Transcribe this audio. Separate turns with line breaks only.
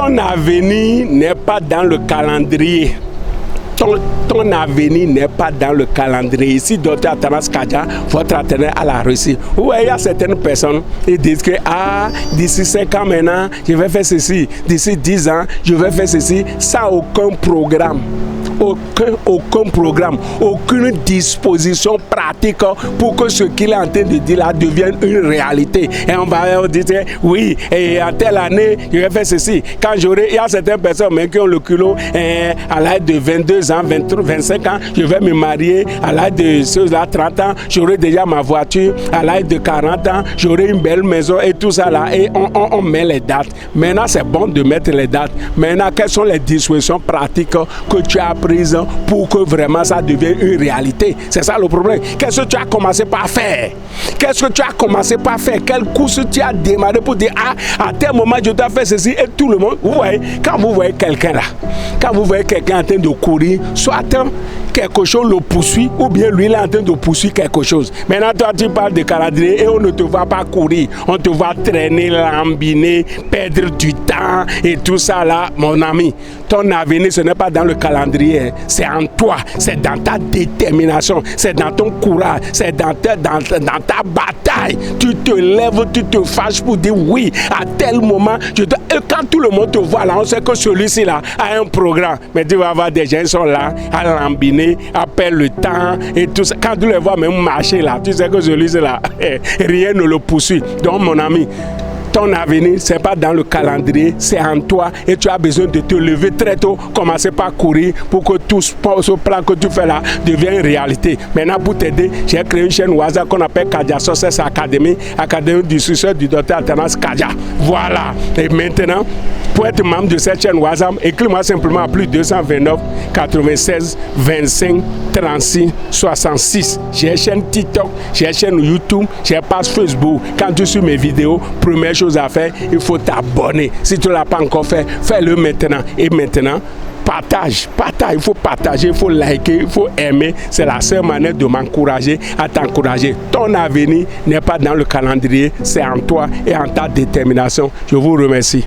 Ton avenir n'est pas dans le calendrier. Ton avenir n'est pas dans le calendrier. Ici, Dr. Atanas Kadja, votre entraîneur à la Russie. Où il y a certaines personnes qui disent que d'ici 5 ans maintenant, je vais faire ceci. D'ici 10 ans, je vais faire ceci. Sans aucun programme. Aucun programme, aucune disposition pratique pour que ce qu'il est en train de dire là devienne une réalité. Et on va dire, oui, et en telle année, je vais faire ceci. Quand il y a certaines personnes même qui ont le culot, à l'âge de 22 ans, 23, 25 ans, je vais me marier. À l'âge de 30 ans, j'aurai déjà ma voiture. À l'âge de 40 ans, j'aurai une belle maison et tout ça là. Et on met les dates. Maintenant, c'est bon de mettre les dates. Maintenant, quelles sont les dispositions pratiques que tu as prises pour que vraiment ça devienne une réalité? C'est ça le problème. Qu'est-ce que tu as commencé par faire? Qu'est-ce que tu as commencé par faire? Quelle course tu as démarré pour dire à tel moment je dois faire ceci et tout le monde? Vous voyez, quand vous voyez quelqu'un là, quand vous voyez quelqu'un en train de courir, soit quelque chose le poursuit ou bien lui il est en train de poursuivre quelque chose. Maintenant toi tu parles de calendrier et on ne te voit pas courir, on te voit traîner, lambiner, perdre du temps et tout ça là, mon ami. Ton avenir ce n'est pas dans le calendrier, c'est en toi, c'est dans ta détermination, c'est dans ton courage, c'est dans ta bataille. Tu te lèves, tu te fâches pour dire oui, à tel moment, et quand tout le monde te voit là, on sait que celui-ci là a un programme, mais tu vas voir des gens qui sont là à lambiner, à perdre le temps et tout ça. Quand tu les vois même marcher là, tu sais que celui-ci là, rien ne le poursuit. Donc mon ami, ton avenir, ce n'est pas dans le calendrier, c'est en toi et tu as besoin de te lever très tôt, commencer par courir pour que tout ce plan que tu fais là devienne une réalité. Maintenant, pour t'aider, j'ai créé une chaîne WhatsApp qu'on appelle Kadja Success Academy, Académie du succès du Dr. Atanas Kadja. Voilà. Et maintenant, pour être membre de cette chaîne WhatsApp, écris-moi simplement à plus 229 96 25 36 66. J'ai une chaîne TikTok, j'ai une chaîne YouTube, j'ai une page Facebook. Quand tu suis mes vidéos, première chose à faire, il faut t'abonner. Si tu ne l'as pas encore fait, fais-le maintenant. Et maintenant, partage, il faut partager, il faut liker, il faut aimer. C'est la seule manière de m'encourager à t'encourager. Ton avenir n'est pas dans le calendrier, c'est en toi et en ta détermination. Je vous remercie.